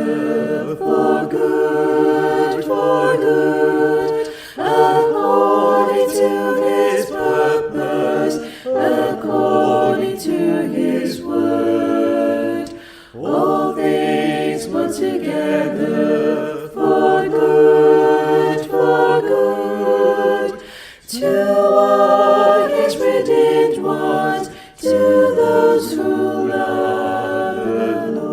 together for good, according to His purpose, according to His word. All things work together for good, to all His redeemed ones, to those who love the Lord.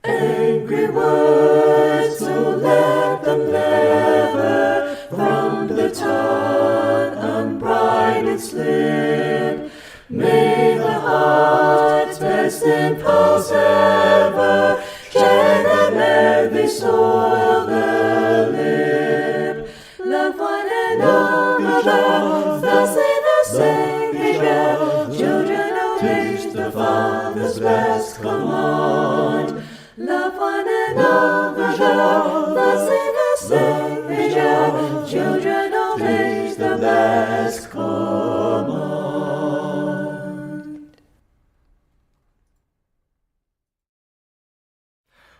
Angry words, so let them never from the tongue unbridled slip. May the heart's best impulse ever share them ere they soil the lip. Love one another, thus say the Savior. Children, obey the Father's best command. Love one another, thus say the Savior. Children, obey the best command.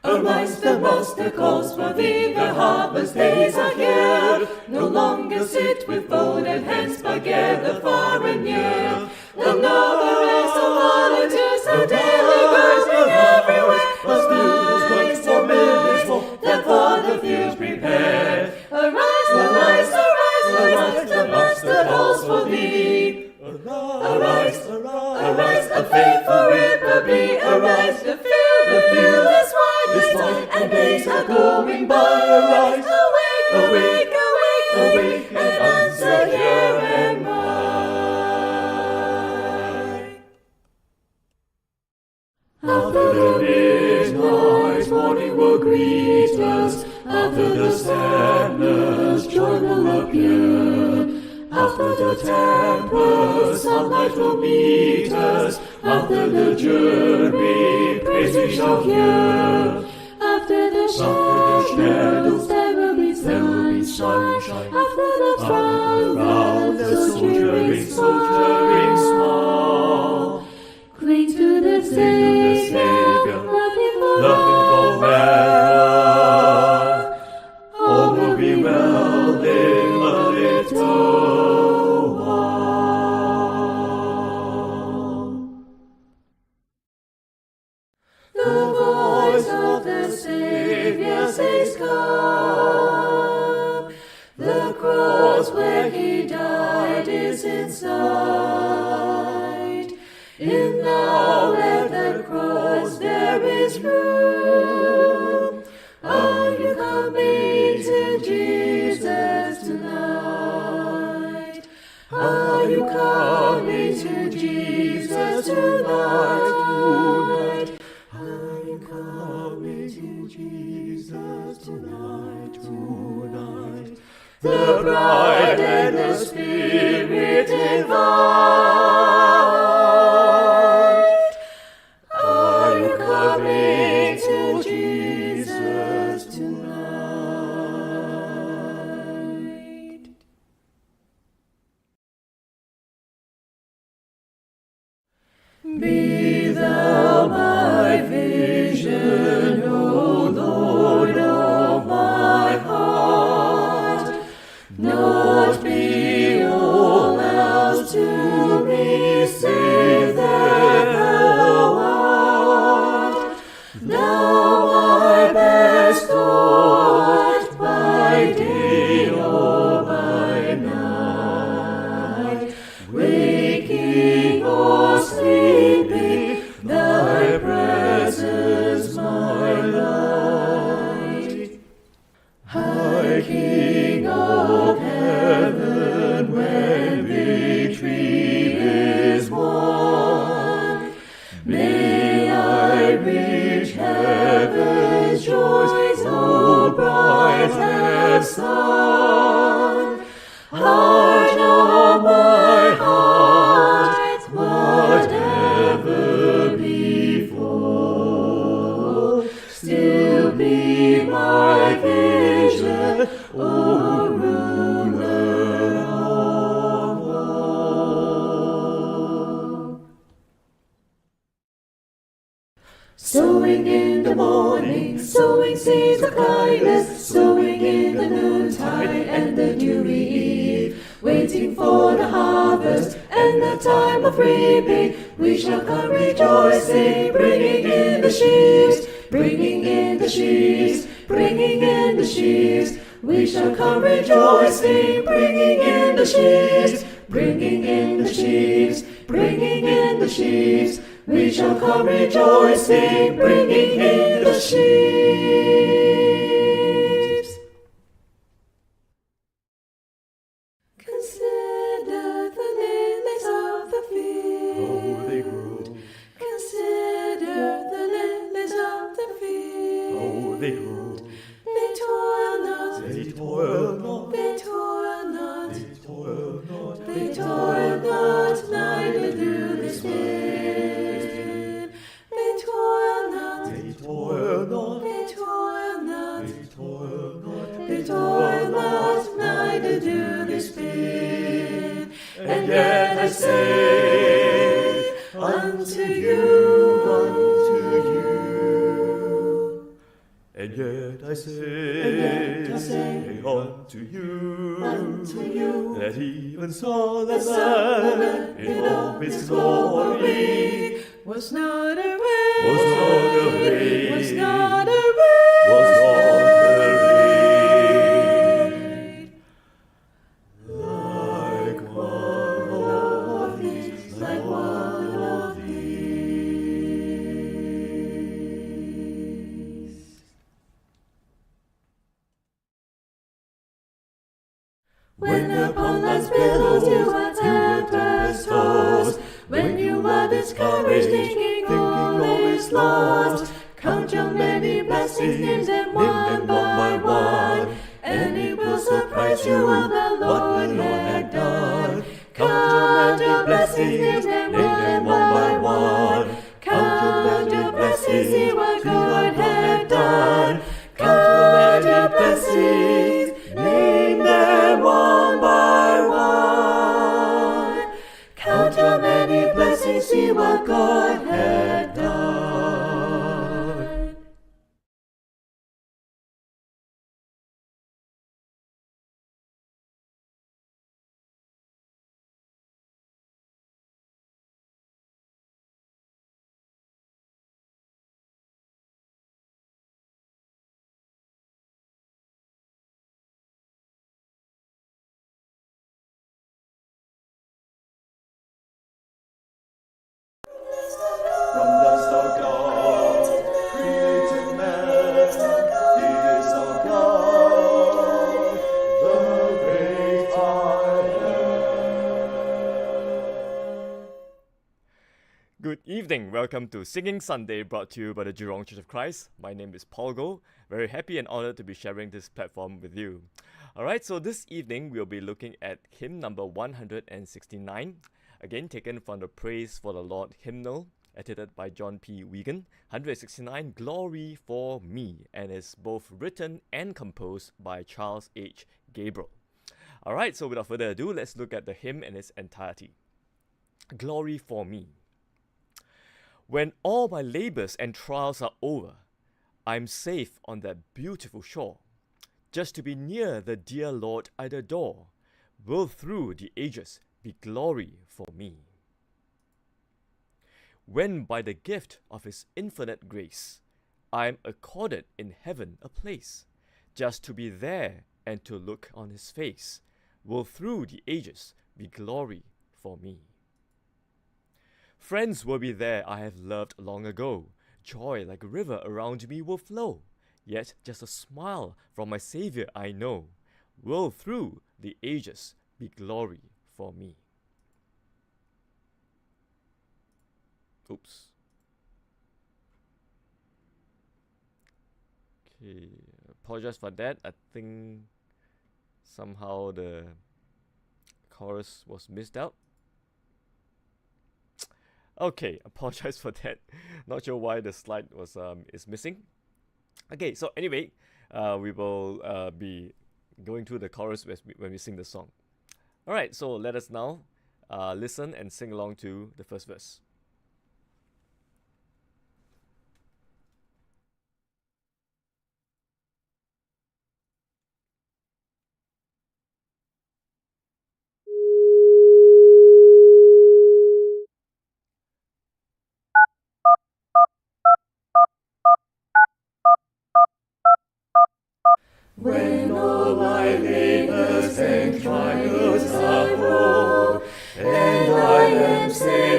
Arise, the Master calls for thee, the harvest days are here. No longer sit with folded hands, but gather far and near. Another race of volunteers, the daily bursting everywhere. Arise, arise, then for the field prepare. Arise, arise, arise, arise, the Master calls for thee. Arise, arise, a faithful reaper be. Arise, the field is wide, and days are going by. Arise, awake, awake, awake, awake, and answer, here am I. After the midnight, morning will greet us. After the sadness, joy will appear. After the tempest, sunlight will meet us. After the journey, praise we shall hear. After the shadows, there will be sunshine. After the frown, the soldiering smile. Cling to the Savior, love Him forever. All will be well in a little while. The voice of the Savior says, come. The cross where He died is in sight. In thou at the cross there is room. Are you coming to Jesus tonight? Are you coming to Jesus tonight? Are you coming to Jesus tonight? The bride and the Spirit invite. Are you coming to Jesus tonight? Be thou my vision, O Lord of my heart. Not be all else to me, save that thou art. Thou my best thought, by day or by night, waking or sleeping, thy presence my light. High King of heaven, when victory is won, may I reach heaven's joys, so bright as sun. Heart of my heart, whatever befall, still be my vision, O ruler of all. Sowing in the morning, sowing seeds of kindness, sowing in the noontide and the dewy eve, waiting for the harvest and the time of reaping. We shall come rejoicing, bringing in the sheaves, bringing in the sheaves, bringing in the sheaves. We shall come rejoicing, bringing in the sheaves, bringing in the sheaves, bringing in the sheaves. We shall come rejoicing, bringing in the sheaves. Consider the lilies of the field. Oh, they grow. Consider the lilies of the field. Oh, they grow. They toil not. They toil not. They toil not. They toil not. They toil not, neither do they spin. They toil not. They toil not. They toil not. They toil not. They toil not, neither do they spin. And yet I say unto you, and yet I say, unto you, that even Solomon in all his glory was not a was not arrayed, was not a was not arrayed like one of these, like one of these. When upon life's billows you are tempest tossed, when you are discouraged, thinking all is lost, count your many blessings, name them one by one, and it will surprise you what the Lord had done. Count your blessings, name them one by one. Count your blessings, see what God had done. Count your blessings, name them one by one. Count your many blessings, see what God had done. From dust of God, created man, He is our God, the great I am. Good evening. Welcome to Singing Sunday, brought to you by the Jurong Church of Christ. My name is Paul Go. Very happy and honored to be sharing this platform with you. Alright, so this evening we'll be looking at hymn number 169, again taken from the Praise for the Lord hymnal, edited by John P. Wiegand, 169, Glory for Me, and is both written and composed by Charles H. Gabriel. Alright, so without further ado, let's look at the hymn in its entirety. Glory for Me. When all my labors and trials are over, I'm safe on that beautiful shore. Just to be near the dear Lord I'd adore, will through the ages be glory for me. When by the gift of His infinite grace, I'm accorded in heaven a place, just to be there and to look on His face, will through the ages be glory for me. Friends will be there I have loved long ago, joy like a river around me will flow, yet just a smile from my Saviour I know, will through the ages be glory for me. Oops. Okay, apologize for that. I think somehow the chorus was missed out. Okay, apologize for that. Not sure why the slide was is missing. Okay, so anyway, we will be going through the chorus when we sing the song. All right, so let us now listen and sing along to the first verse.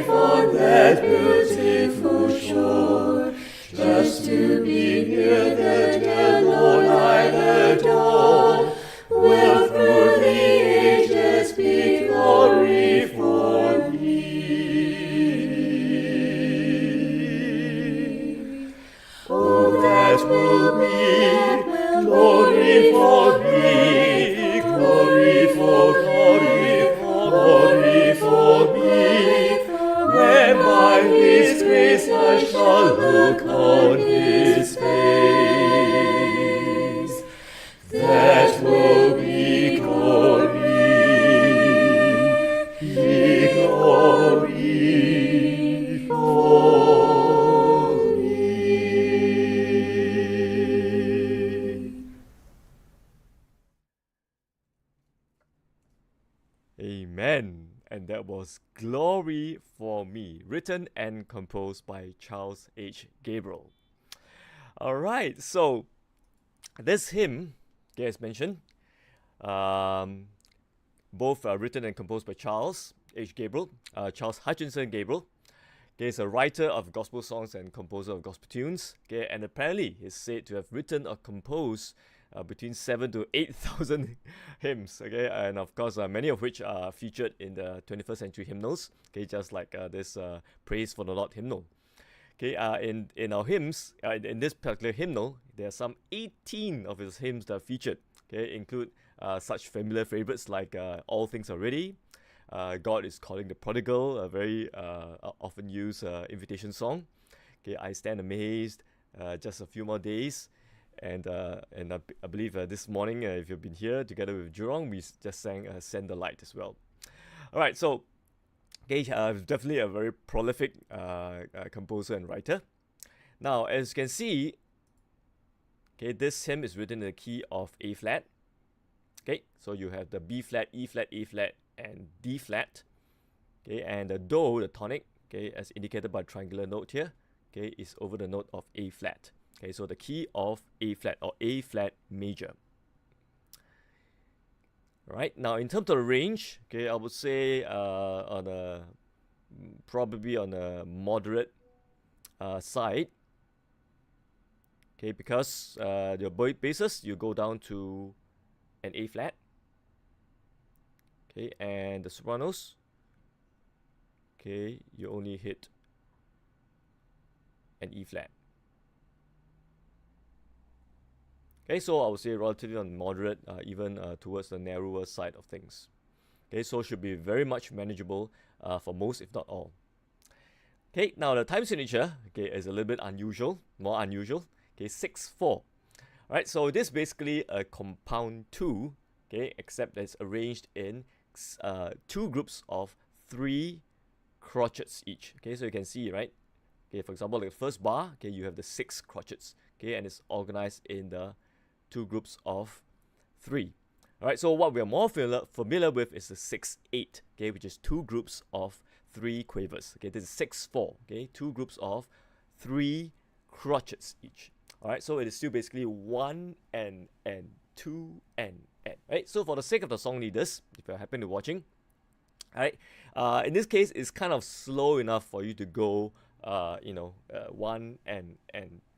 glory for that beautiful shore, just to be near the dear Lord I adore. Will through the ages be glory for me. Oh, that will be glory for me, glory for me. When by His grace I shall look on His face, that will be glory for me. Amen. And that was Glory for Me, written and composed by Charles H. Gabriel. Alright, so this hymn, as mentioned, both written and composed by Charles H. Gabriel, Charles Hutchinson Gabriel. Okay, he's a writer of gospel songs and composer of gospel tunes. Okay, and apparently he's said to have written or composed between 7,000 to 8,000 hymns. Okay, and of course many of which are featured in the 21st century hymnals. Okay, just like this Praise for the Lord hymnal. Okay, in our hymns, in this particular hymnal, there are some 18 of his hymns that are featured. Okay, include such familiar favorites like All Things Are Ready, God is Calling the Prodigal, a very often used invitation song. Okay, I Stand Amazed, Just a Few More Days, and I believe this morning, if you've been here together with Jurong, we just sang Send the Light as well. All right, so okay, definitely a very prolific composer and writer. Now, as you can see, okay, this hymn is written in the key of A flat. Okay, so you have the B flat, E flat, A flat, and D flat. Okay, and the Do, the tonic, okay, as indicated by triangular note here, okay, is over the note of A flat. Okay, so the key of A flat or A flat major. Right, now in terms of the range, okay, I would say probably on a moderate side. Okay, because your basis, you go down to an A flat. Okay, and the sopranos, okay, you only hit an E flat. Okay, so I would say relatively on moderate, even towards the narrower side of things. Okay, so should be very much manageable for most, if not all. Okay, now the time signature, okay, is a little bit unusual, more unusual. Okay, 6/4. Alright, so this is basically a compound 2, okay, except that it's arranged in two groups of 3 crotchets each. Okay, so you can see, right? Okay, for example, like the first bar, okay, you have the 6 crotchets, okay, and it's organized in the 2 groups of 3. Alright, so what we are more familiar with is the 6/8, okay, which is 2 groups of 3 quavers. Okay, this is 6/4, okay, 2 groups of 3 crotchets each. Alright, so it is still basically 1 and 2 and. Right, so for the sake of the song leaders, if you're happen to watching, alright, in this case, it's kind of slow enough for you to go, 1 and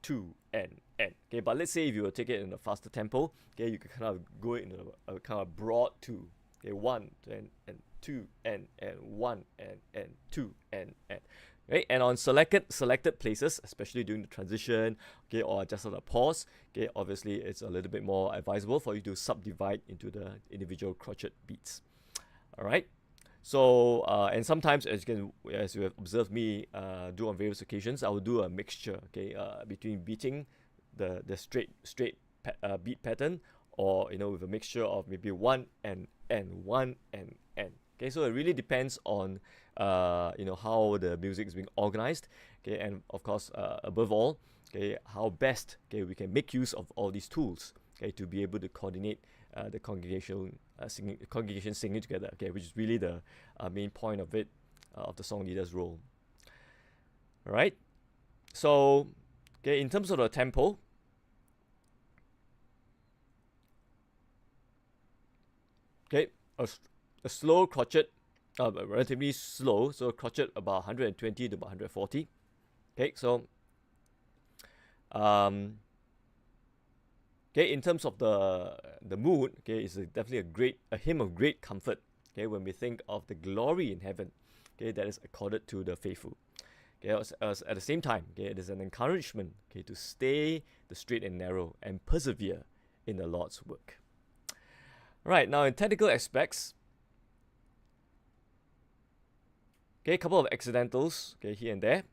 2 and. Okay, but let's say if you will take it in a faster tempo, okay, you can kind of go in a kind of broad 2. Okay, 1 and 2 and 1 and 2 and. Okay, and on selected places, especially during the transition, okay, or just on a pause, okay, obviously it's a little bit more advisable for you to subdivide into the individual crotchet beats. All right, so and sometimes, as you have observed me do on various occasions, I will do a mixture, okay, between beating the straight beat pattern, or with a mixture of maybe 1 and 1 and. Okay, so it really depends on how the music is being organized, okay, and of course above all, okay, how best, okay, we can make use of all these tools, okay, to be able to coordinate the congregation singing together, okay, which is really the main point of it, of the song leader's role. All right, so okay, in terms of the tempo, okay, a slow crotchet relatively slow, so crotchet about 120 to about 140. Okay, so okay, in terms of the mood, okay, it's definitely a hymn of great comfort. Okay, when we think of the glory in heaven, okay, that is accorded to the faithful. Okay, as at the same time, okay, it is an encouragement, okay, to stay the straight and narrow and persevere in the Lord's work. Right, now in technical aspects, okay, a couple of accidentals, okay, here and there.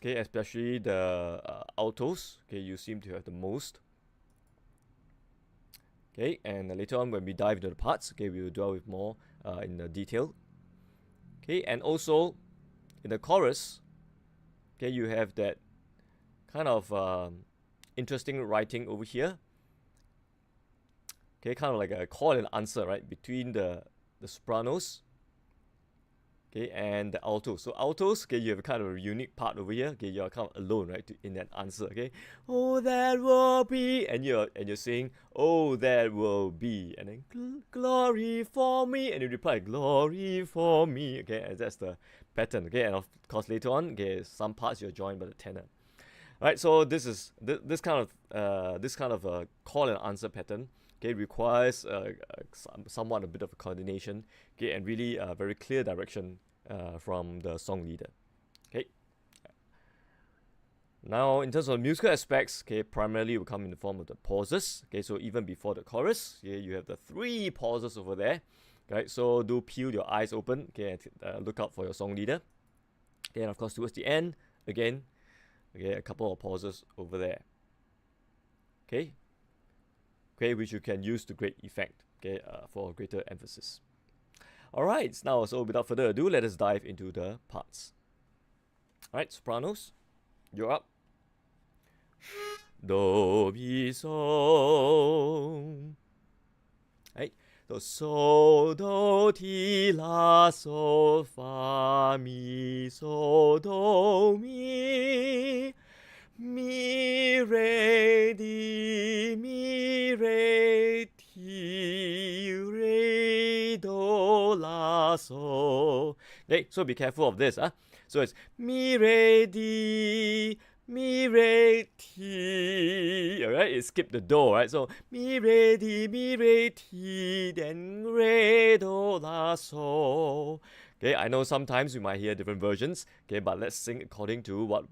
Okay, especially the altos, okay, you seem to have the most. Okay, and later on when we dive into the parts, okay, we will dwell with more in the detail. Okay, and also in the chorus, okay, you have that kind of interesting writing over here. Okay, kind of like a call and answer, right, between the sopranos, okay, and the altos. So altos, okay, you have a kind of a unique part over here. Okay, you're kind of alone, right, in that answer. Okay, oh, that will be, and you're saying, oh, that will be, and then glory for me, and you reply, glory for me. Okay, and that's the pattern. Okay, and of course later on, okay, some parts you're joined by the tenor. Right, so this is this kind of a call and answer pattern. Okay, requires somewhat a bit of a coordination. Okay, and really very clear direction from the song leader. Okay. Now, in terms of musical aspects, okay, primarily will come in the form of the pauses. Okay, so even before the chorus, okay, you have the 3 pauses over there. Right, so do peel your eyes open. Okay, and look out for your song leader. Okay, and of course towards the end, again, okay, a couple of pauses over there. Okay. Okay, which you can use to great effect, okay, for greater emphasis. Alright, now, so without further ado, let us dive into the parts. Alright, sopranos, you're up. Do, mi, so. Right, so, do, ti, la, so, fa, mi, so, do, mi. Mi, re, di, mi, re, ti, re, do, la, so. Okay, so be careful of this. So it's mi, re, di, mi, re, ti. Alright, it skipped the do, right? So mi, re, di, mi, re, ti, then re, do, la, so. Okay, I know sometimes we might hear different versions, okay, but let's sing according to what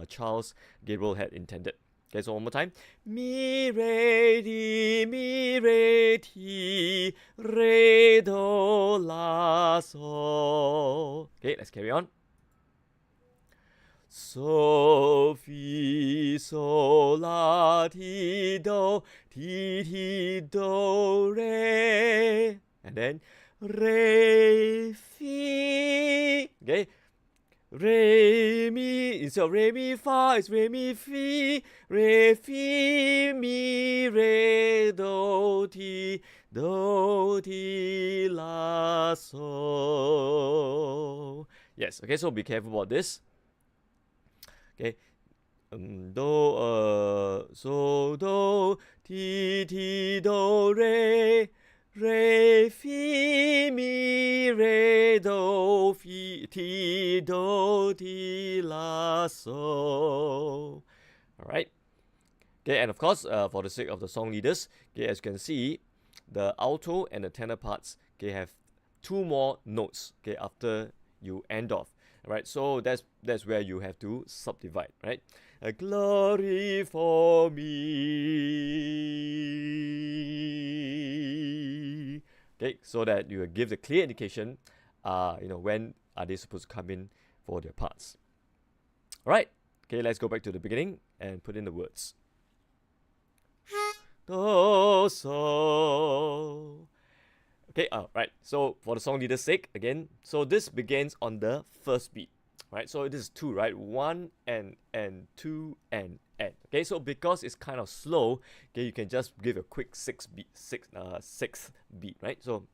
Charles Gabriel had intended. Okay, so one more time. Mi, re, di, mi, re, ti, re, do, la, so. Okay, let's carry on. So, fi, so, la, ti, do, re. And then re, fi. Okay. Re, mi. Instead of re, mi, fa, it's re, mi, fi. Re, fi, mi, re, do, ti, la, so. Yes, okay, so be careful about this. Okay. Do, so, do, ti, do, re. Re, fi, mi, re, do, fi, ti, do, ti, la, so. Alright. Okay, and of course, for the sake of the song leaders, okay, as you can see, the alto and the tenor parts, okay, have 2 more notes, okay, after you end off. Right, so that's where you have to subdivide, right? Glory for me. Okay, so that you give the clear indication, when are they supposed to come in for their parts. All right, okay, let's go back to the beginning and put in the words. Do, so. Okay, right. So for the song leader's sake, again, so this begins on the first beat, right? So this is 2, right? 1 and 2 and. Okay, so because it's kind of slow, okay, you can just give a quick 6th beat, right? So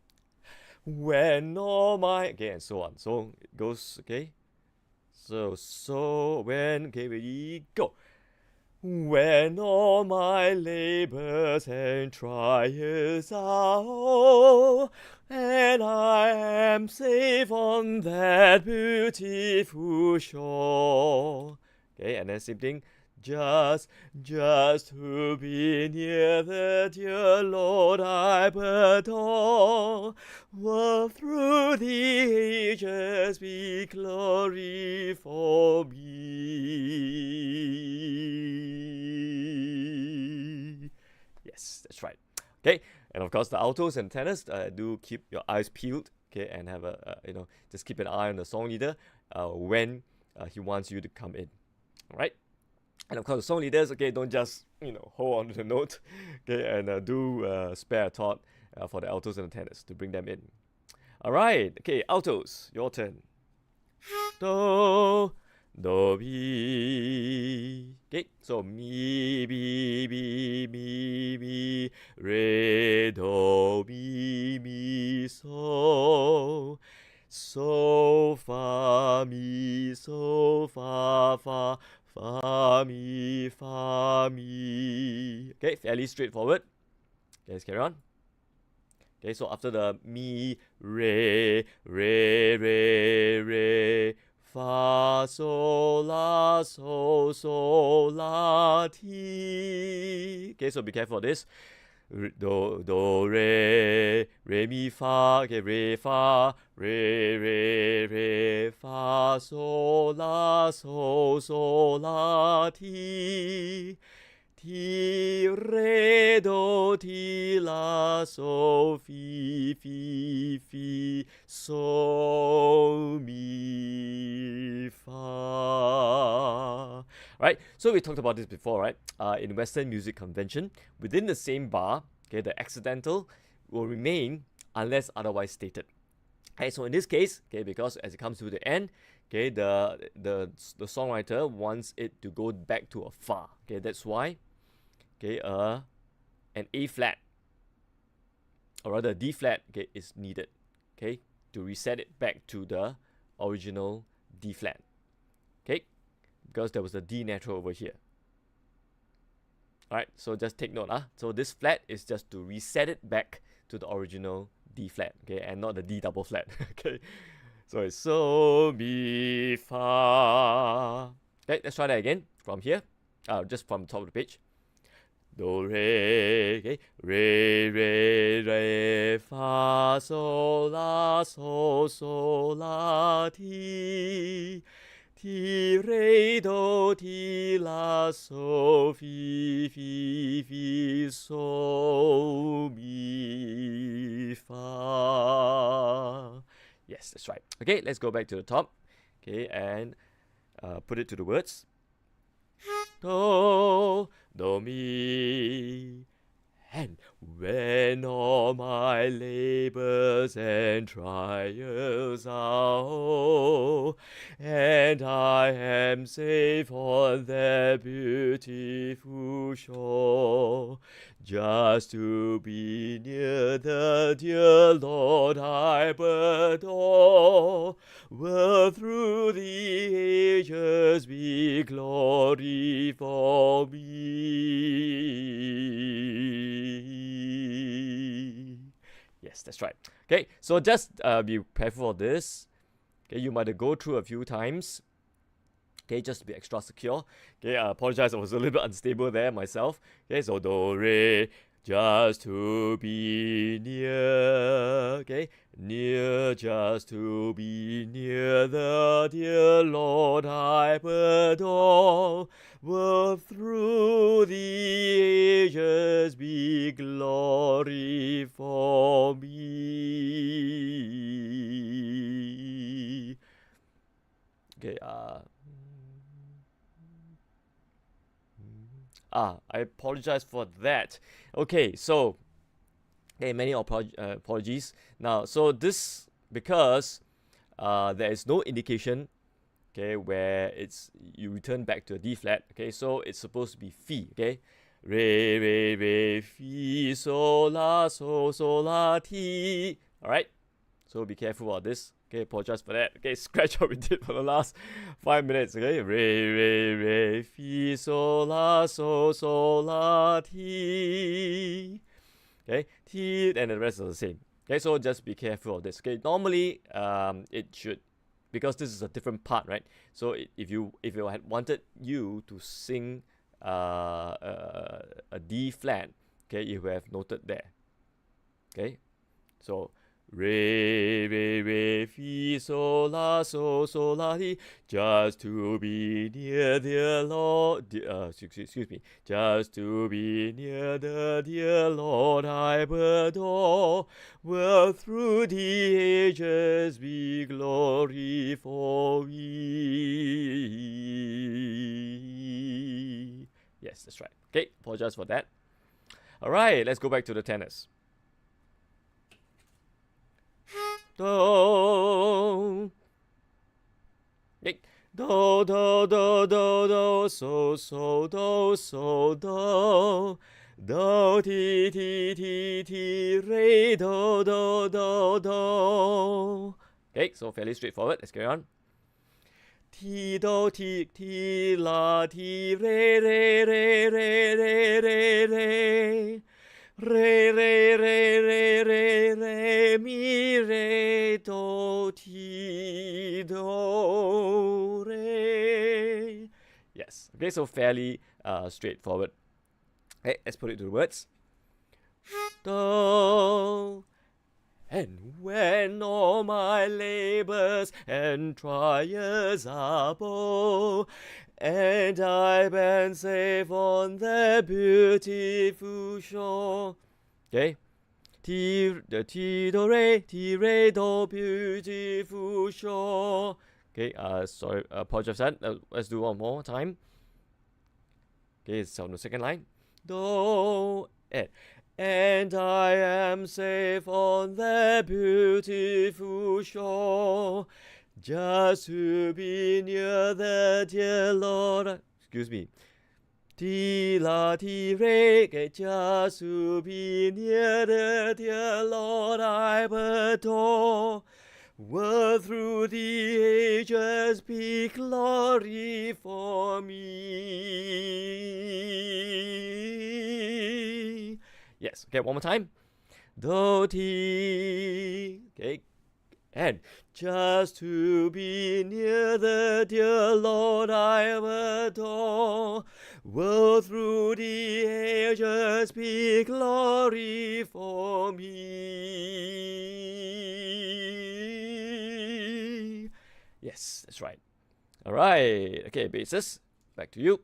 when all my, okay, and so on. So it goes, okay. So when, okay, ready, go. when all my labors and trials are o'er, and I am safe on that beautiful shore. Okay, and then same thing. Just to be near the dear Lord I adore, will through the ages be glory for me. Yes, that's right. Okay, and of course the altos and tenors, do keep your eyes peeled. Okay, and have just keep an eye on the song leader when he wants you to come in. All right. And of course, the song leaders, okay, don't just, hold on to the note, okay, and do spare a thought for the altos and the tenors to bring them in. All right, okay, altos, your turn. Do, mi. Okay, so mi, mi, re, do, mi, so. So, fa, mi, so, fa, fa, mi. Okay, fairly straightforward. Okay, let's carry on. Okay, so after the mi, re, fa, sol, la, ti. Okay, so be careful of this. Do, re, mi, fa. Okay, re, fa, re, fa, sol, la, ti. Ti, re, do, ti, la, so, fi, so, mi, fa. Right, so we talked about this before, right? In Western music convention, within the same bar, okay, the accidental will remain unless otherwise stated. Okay, so in this case, okay, because as it comes to the end, okay, the songwriter wants it to go back to a fa. Okay, that's why, okay, an A flat, or rather a D flat, okay, is needed, okay, to reset it back to the original D flat. Okay, because there was a D natural over here. Alright, so just take note. So this flat is just to reset it back to the original D flat, okay, and not the D double flat. Okay, so it's so, mi, fa. Okay, let's try that again from here, just from the top of the page. Do, re, okay, re, fa, sol, la, ti. Ti, re, do, ti, la, so, fi, so, mi, fa. Yes, that's right. Okay, let's go back to the top. Okay, and put it to the words. Do, mi. And when all my labors and trials are o'er, and I am safe on that beautiful shore, just to be near the dear Lord I adore, will through the ages be glory for me. Yes, that's right. Okay, so just be careful of this. Okay, you might go through a few times. Okay, just to be extra secure. Okay, I apologize, I was a little bit unstable there myself. Okay, so do, re, just to be near. Okay, near, just to be near the dear Lord I adore, will through the ages be glory for me. Okay, I apologize for that. Okay, so many apologies. Now, so this, because there is no indication, okay, where you return back to a D flat. Okay, so it's supposed to be fi. Okay, re, fi, sol, la, ti. All right, so be careful about this. Okay, apologize for that. Okay, scratch what we did for the last 5 minutes. Okay, re, re, re, fi, sol, la, ti. Okay, ti, and the rest are the same. Okay, so just be careful of this. Okay, normally, it should, because this is a different part, right? So if you had wanted you to sing a D flat, okay, you have noted there. Okay, so re, re, re, fi, sol, la, ti. Just to be near the Lord, excuse me. Just to be near the dear Lord I adore. Will through the ages be glory for me. Yes, that's right. Okay, apologize for that. All right, let's go back to the tenors. Do. Okay. Do, do, do, do, do, so, do. Do, ti, re, do. Okay, so fairly straightforward. Let's carry on. Ti, do, ti, la, ti, re, re, re, re, re, re, re. Re, re, re, re, re, re, mi, re, do, ti, do, re. Yes. Okay, so fairly straightforward. Okay, let's put it to the words. Do. And when all my labors and trials are o'er, and I been safe on the beautiful shore. Okay, ti do re, do, beautiful shore. Okay, sorry, apologize for that. Let's do one more time. Okay, it's on the second line. Do, and I am safe on the beautiful shore, just to be near the dear Lord. Excuse me. Ti, la, ti, re, just to be near the dear Lord I adore. Will through the ages be glory for me. Yes, okay, one more time. Do, ti. Okay, and just to be near the dear Lord I adore. Will through the ages be glory for me. Yes, that's right. All right. Okay, basses. Back to you.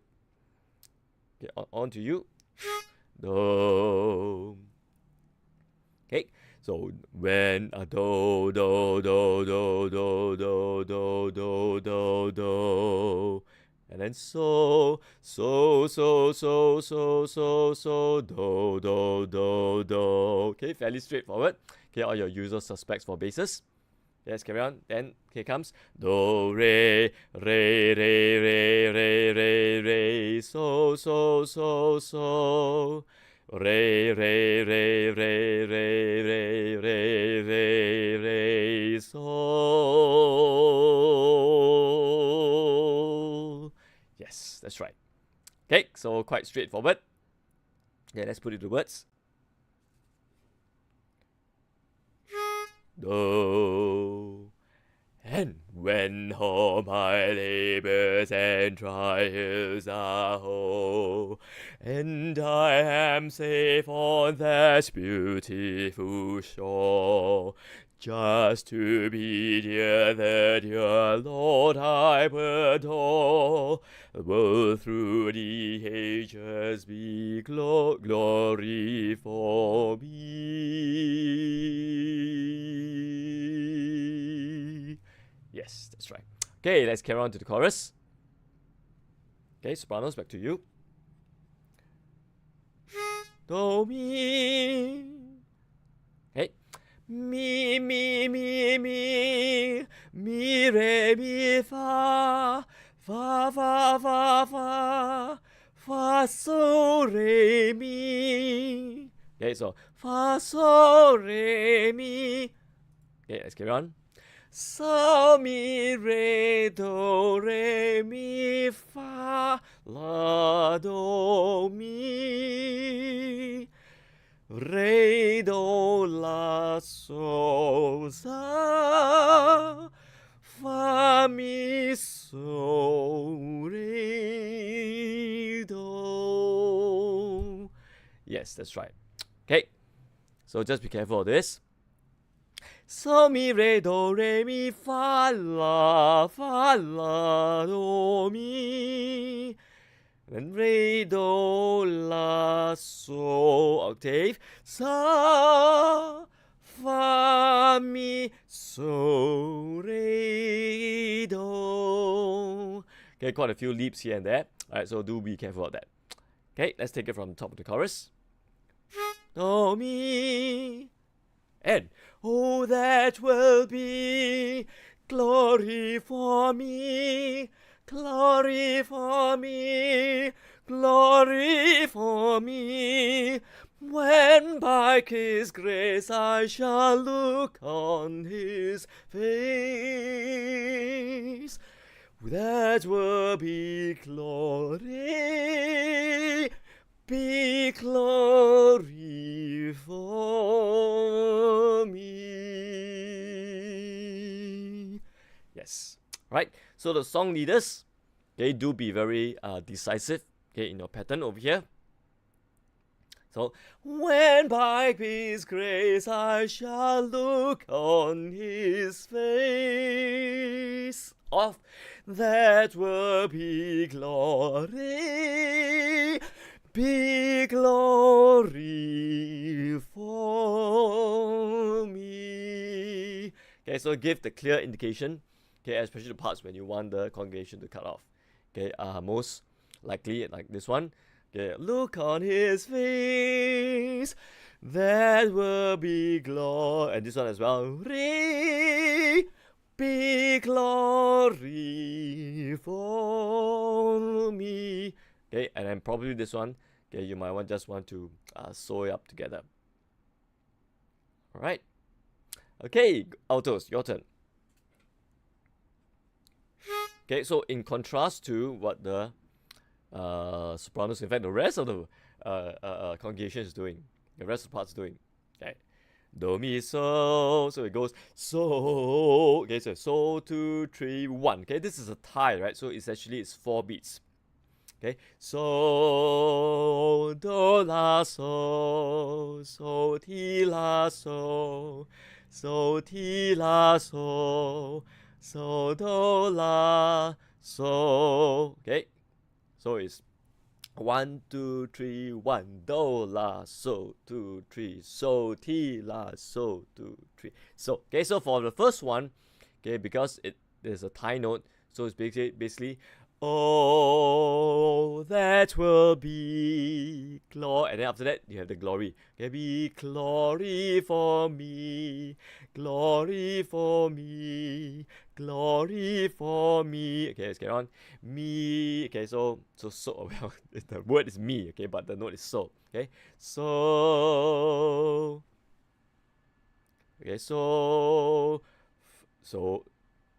Okay, on to you. Do. Okay. So when a do, and then so, do. Okay, fairly straightforward. Okay, all your usual suspects for basses. Let's carry on. Then here comes do, re, so. Re, so. Yes, that's right. Okay, so quite straightforward. Yeah, let's put it to words. Do. And when all my labors and trials are o'er, and I am safe on that beautiful shore, just to be near the dear Lord I adore, will through the ages be glory for me. Yes, that's right. Okay, let's carry on to the chorus. Okay, sopranos, back to you. Do, mi. Okay. Mi, re, mi, fa, fa, so, re, mi. Okay, so fa, so, re, mi. Okay, let's carry on. So, mi, re, do, re, mi, fa, la, do, mi. Re, do, la, so, za, fa, mi, so, re, do. Yes, that's right. Okay, so just be careful of this. So, mi, re, do, re, mi, fa, la, do, mi. Then re, do, la, so, octave. Sa, fa, mi, so, re, do. Okay, quite a few leaps here and there. Alright, so do be careful of that. Okay, let's take it from the top of the chorus. Do, mi. And oh, that will be glory for me, glory for me, glory for me, when by His grace I shall look on His face. That will be glory, be glory for me. Yes. Right. So the song leaders, okay, do be very decisive, okay, in your pattern over here. So, when by His grace I shall look on His face, of that will be glory, be glory for me. Okay, so give the clear indication, okay, especially the parts when you want the congregation to cut off. Okay, most likely like this one. Okay, look on His face, that will be glory, and this one as well. Be glory for me. Okay, and then probably this one. Okay, you might just want to sew it up together. All right. Okay, altos, your turn. Okay, so in contrast to what the sopranos, in fact, the rest of the congregation is doing, the rest of the parts doing. Okay, do mi so, so it goes so. Okay, so so 2 3 1. Okay, this is a tie, right? So it's 4 beats. Okay, so do la so, so ti la so, so ti la so, so do la so. Okay, so it's 1 2 3 1 do la so 2 3 so ti la so 2 3 so. Okay, so for the first one, okay, because there's a tie note, so it's basically oh, that will be glory, and then after that you have the glory. Okay, be glory for me, glory for me, glory for me. Okay, let's get on. Me. Okay, so well, the word is me. Okay, but the note is so. Okay, so. Okay, so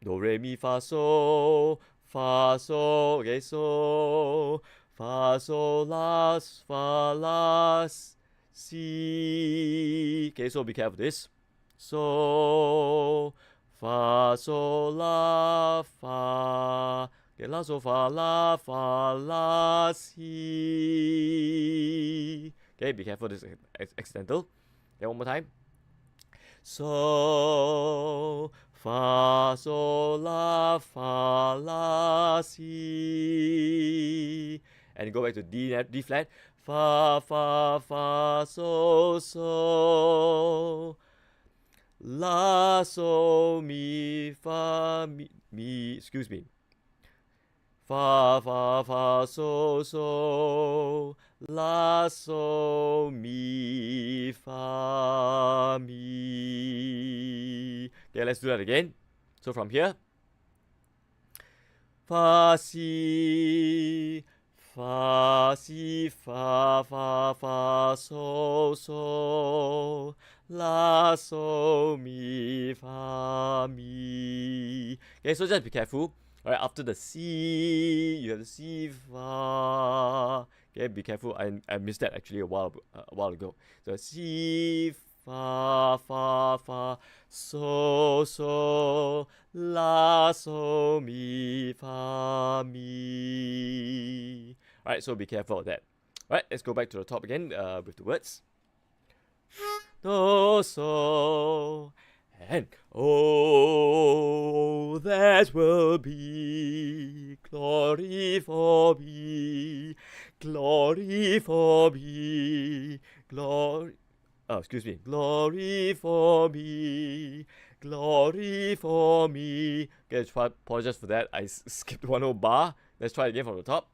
do re mi fa so. Fa so, okay, so fa so la si. Okay, so be careful this. So fa so la fa. Okay, la so fa la si. Okay, be careful this accidental. Okay, one more time. So fa sol la si, and go back to D flat. Fa so la so mi fa mi. Excuse me. Fa so la so mi fa mi. Okay, let's do that again. So from here, fa si fa so la, so, mi, fa, mi. Okay, so just be careful. Alright, after the C, you have the C, fa. Okay, be careful. I missed that actually a while ago. So C, fa, fa, fa, so, la, so, mi, fa, mi. Alright, so be careful of that. Alright, let's go back to the top again with the words. Do, so, and oh, that will be glory for me, glory for me, glory. Oh, excuse me. Glory for me, glory for me. Okay, apologize for that. I skipped one whole bar. Let's try it again from the top.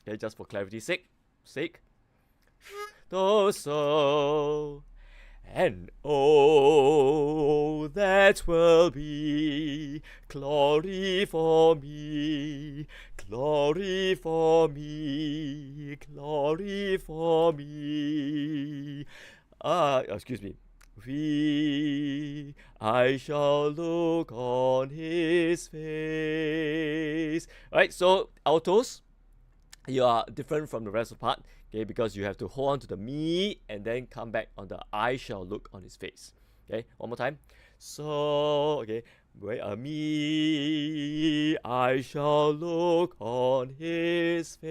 Okay, just for clarity's sake. Do, so, and oh, that will be glory for me, glory for me, glory for me. Excuse me. I shall look on his face. Right, so altos, you are different from the rest of the part, okay, because you have to hold on to the me and then come back on the I shall look on his face. Okay, one more time. So, okay, me, I shall look on his face.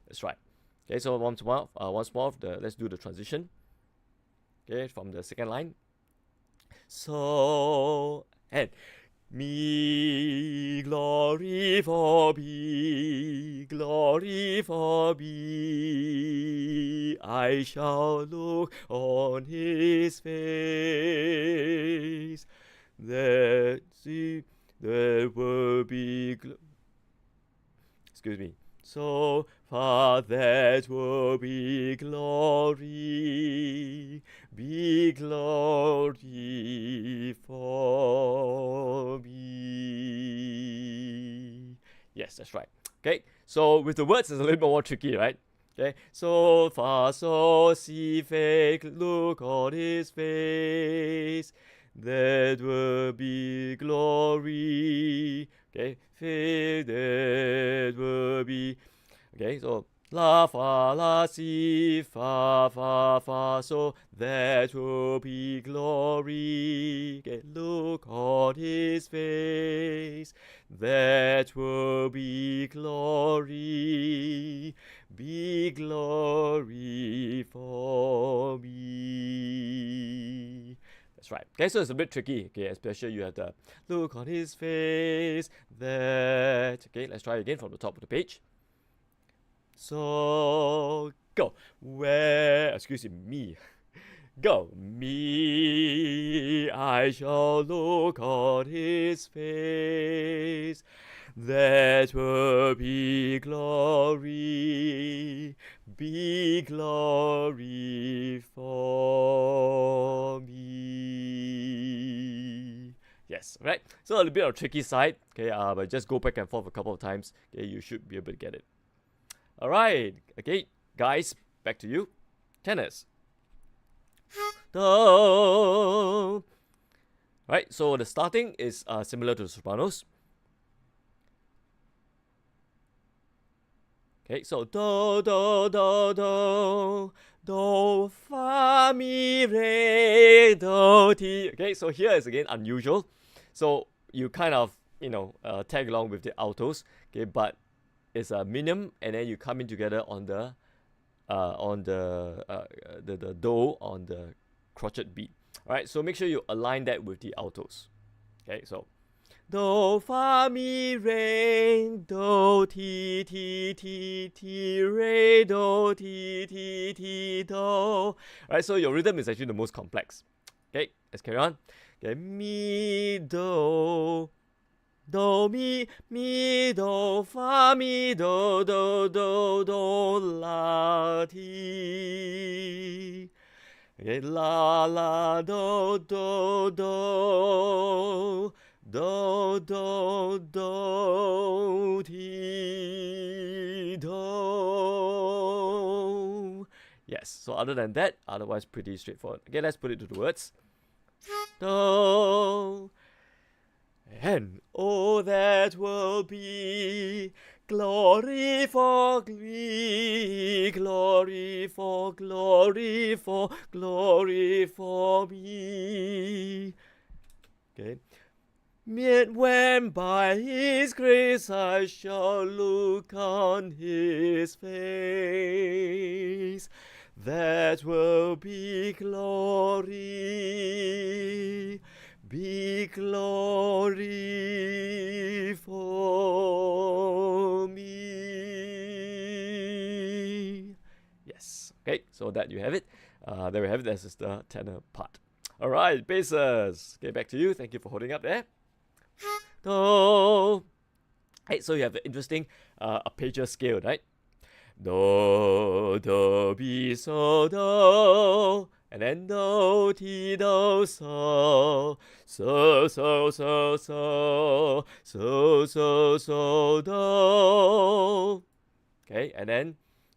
That's right. Okay, so once more, let's do the transition. Okay, from the second line. So, and me, glory for me, glory for me. I shall look on his face. There will be. Excuse me. So far that will be glory for me. Yes, that's right. Okay, so with the words, it's a little bit more tricky, right? Okay, so far, so, si, fe, look on his face. That will be glory. Okay, that will be. Okay, so la, fa, la, si, fa, fa, fa, so that will be glory. Okay, look on his face. That will be glory for me. That's right. Okay, so it's a bit tricky. Okay, especially you have to look on his face. That. Okay, let's try again from the top of the page. So go. Excuse me. Go. Me, I shall look on his face. That will be glory for me. Yes, right. So a little bit on the tricky side. Okay, but just go back and forth a couple of times. Okay, you should be able to get it. All right. Okay, guys, back to you. Tenors. Do. Right. So the starting is similar to the sopranos. Okay, so do, do, do, do, do, fa, mi, re, do, ti. Okay, so here is again unusual. So you kind of, tag along with the altos. Okay, but it's a minimum, and then you come in together on the do on the crotchet beat. All right, so make sure you align that with the altos. Okay, so do, fa, mi, re, do, ti, ti, ti, ti, re, do, ti, ti, ti, do. Alright, so your rhythm is actually the most complex. Okay, let's carry on. Okay, mi, do, mi, do, fa, mi, do, la, ti. Okay, la, do, do, ti, do. Yes. So other than that, otherwise pretty straightforward. Okay, let's put it to the words. Do. And oh, that will be glory for me, glory for glory for glory for me. Okay. Yet when by His grace I shall look on His face, that will be glory for me. Yes. Okay, so that you have it. There we have it. This is the tenor part. All right, basses. Okay, back to you. Thank you for holding up there. Do. Hey, so you have the interesting arpeggio scale, right? Do, do, be, so, do. And then do, ti, do, so. So, so, so, so. So, so, so, do. Okay, and then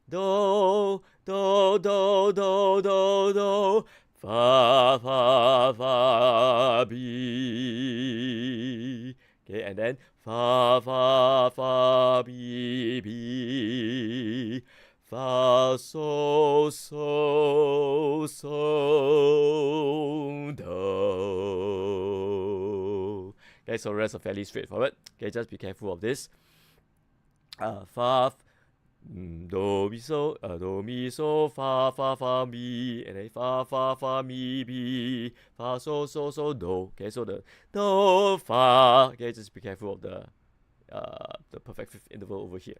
do, do, do, do, do, do. Fa, fa, fa, be. Okay, and then fa, fa, fa, be, be. Fa, so, so, so, do. Okay, so the rest are fairly straightforward. Okay, just be careful of this. Fa, do mi so, fa fa fa mi, and then fa fa fa mi bi, fa so so so do. Okay, so the do fa. Okay, just be careful of the perfect fifth interval over here.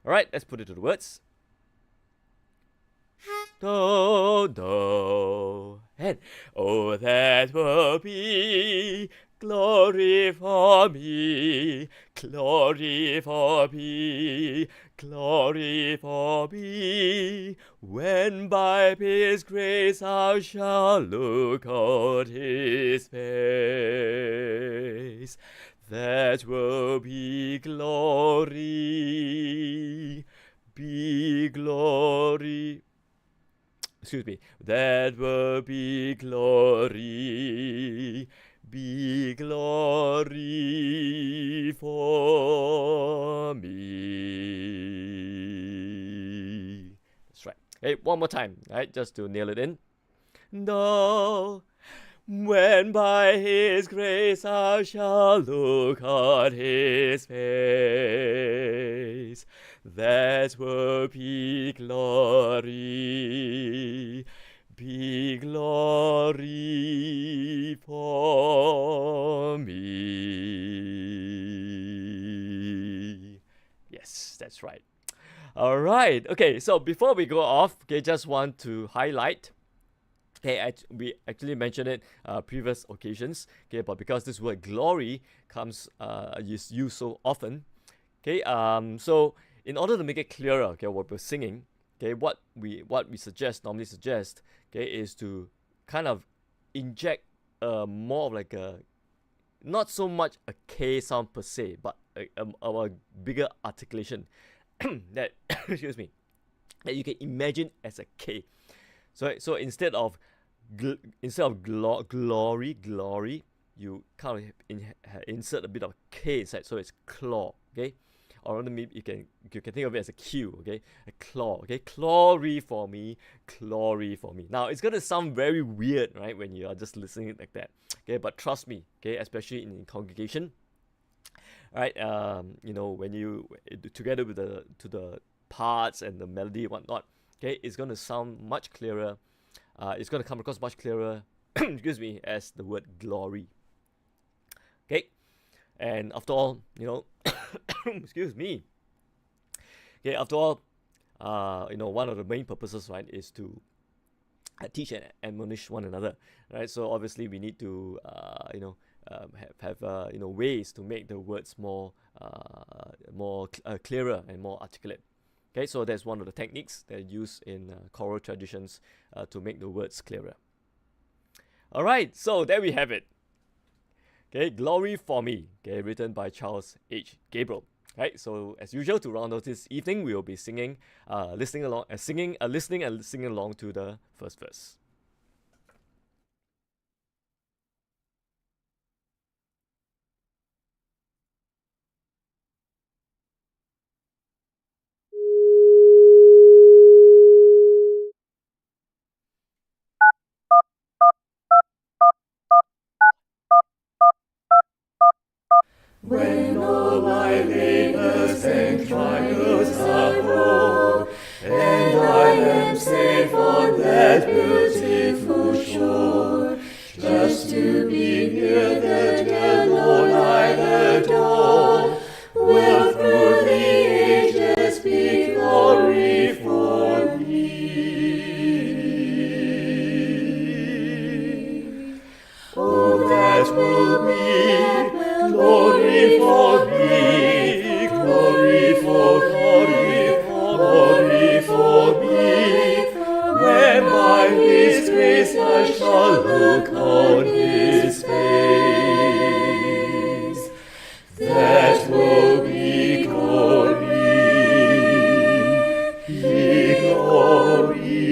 All right, let's put it to the words. Do do, and oh, that will be glory for me, glory for me, glory for me, when by His grace I shall look on His face. That will be glory, excuse me, that will be glory for me. That's right. Hey, one more time, right? Just to nail it in. No. When by His grace I shall look on His face, that will be glory for me. Yes, that's right. All right. Okay, so before we go off, okay, just want to highlight. Okay, we actually mentioned it previous occasions. Okay, but because this word glory comes is used so often. Okay, so in order to make it clearer, okay, what we're singing, okay, what we normally suggest, okay, is to kind of inject more of like a, not so much a K sound per se, but a bigger articulation that excuse me, that you can imagine as a K. So instead of glory, you kind of insert a bit of K inside, so it's claw, okay? Or maybe you can think of it as a Q, okay? A claw, okay? Glory for me, glory for me. Now it's gonna sound very weird, right, when you are just listening like that, okay? But trust me, okay, especially in congregation, right? You know, when you together with the parts and the melody and whatnot, okay, it's gonna sound much clearer. It's gonna come across much clearer, excuse me, as the word glory. Okay, and after all, you know, excuse me. Okay, after all, you know, one of the main purposes, right, is to teach and admonish one another, right? So obviously we need to, you know, have you know, ways to make the words more clearer and more articulate. Okay, so that's one of the techniques that are used in choral traditions to make the words clearer. All right, so there we have it. Okay, Glory for Me, okay, written by Charles H. Gabriel. Right, so as usual, to round out this evening, we will be singing, listening and singing along to the first verse. When all my labors and trials are o'er, and I am safe on that beautiful shore, just to be near the dear Lord I adore, will through the ages be glory for me. Oh, that will be glory for me, glory for me, when by His grace I shall look on His face. That will be glory for me.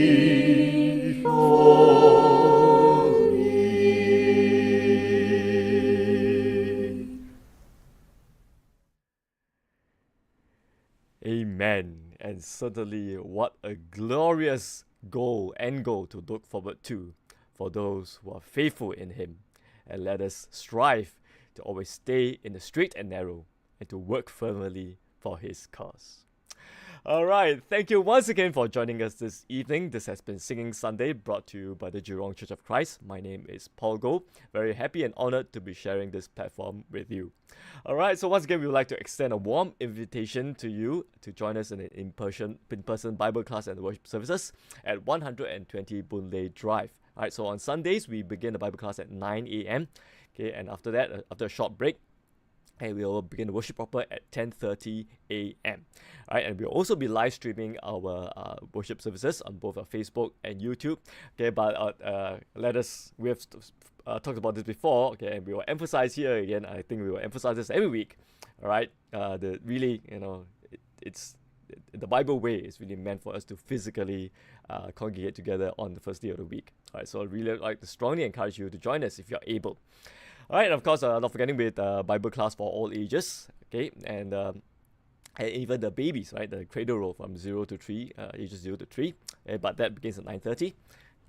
Amen. And certainly, what a glorious end goal to look forward to for those who are faithful in Him. And let us strive to always stay in the straight and narrow and to work firmly for His cause. All right, thank you once again for joining us this evening. This has been Singing Sunday, brought to you by the Jurong Church of Christ. My name is Paul Goh. Very happy and honored to be sharing this platform with you. All right, so once again, we would like to extend a warm invitation to you to join us in an in-person Bible class and worship services at 120 Boon Lay Drive. All right, so on Sundays, we begin the Bible class at 9 a.m. Okay, and after that, after a short break, and we will begin the worship proper at 10:30 a.m. Right, and we'll also be live streaming our worship services on both our Facebook and YouTube. Okay, but we have talked about this before. Okay, and we will emphasize here again. I think we will emphasize this every week. All right, the really, it's the Bible way is really meant for us to physically congregate together on the first day of the week. All right, so I'd really like to strongly encourage you to join us if you're able. All right, and of course, not forgetting with Bible class for all ages, okay, and even the babies, right, the cradle roll from 0 to 3, ages 0 to 3, but that begins at 9:30,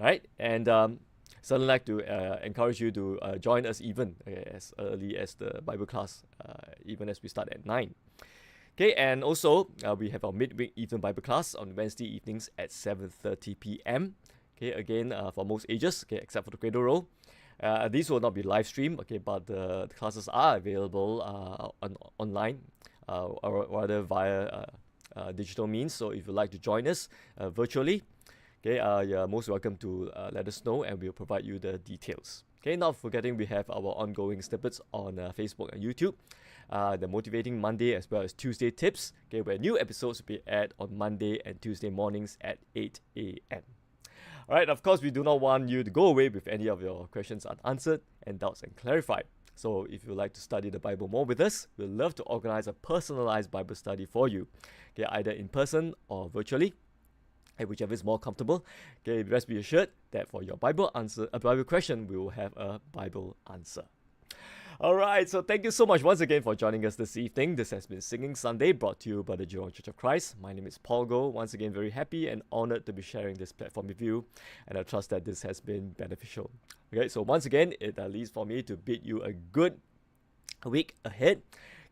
right, and certainly like to encourage you to join us even as early as the Bible class, even as we start at 9. Okay, and also we have our midweek evening Bible class on Wednesday evenings at 7:30 p.m. Okay, again for most ages, okay, except for the cradle roll. These will not be live streamed, okay, but the classes are available online or rather via digital means. So if you'd like to join us virtually, okay, you're most welcome to let us know and we'll provide you the details. Okay, not forgetting we have our ongoing snippets on Facebook and YouTube. The Motivating Monday as well as Tuesday Tips, okay, where new episodes will be aired on Monday and Tuesday mornings at 8 a.m. Alright, of course, we do not want you to go away with any of your questions unanswered and doubts unclarified. So if you'd like to study the Bible more with us, we'd love to organize a personalized Bible study for you, okay, either in person or virtually, and whichever is more comfortable. Okay, rest be assured that for your Bible question, we will have a Bible answer. Alright, so thank you so much once again for joining us this evening. This has been Singing Sunday, brought to you by the Jurong Church of Christ. My name is Paul Goh. Once again, very happy and honored to be sharing this platform with you, and I trust that this has been beneficial. Okay, so once again, it leaves for me to bid you a good week ahead.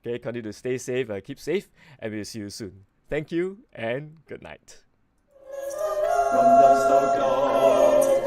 Okay, continue to stay safe, keep safe, and we'll see you soon. Thank you, and good night. From the start, God.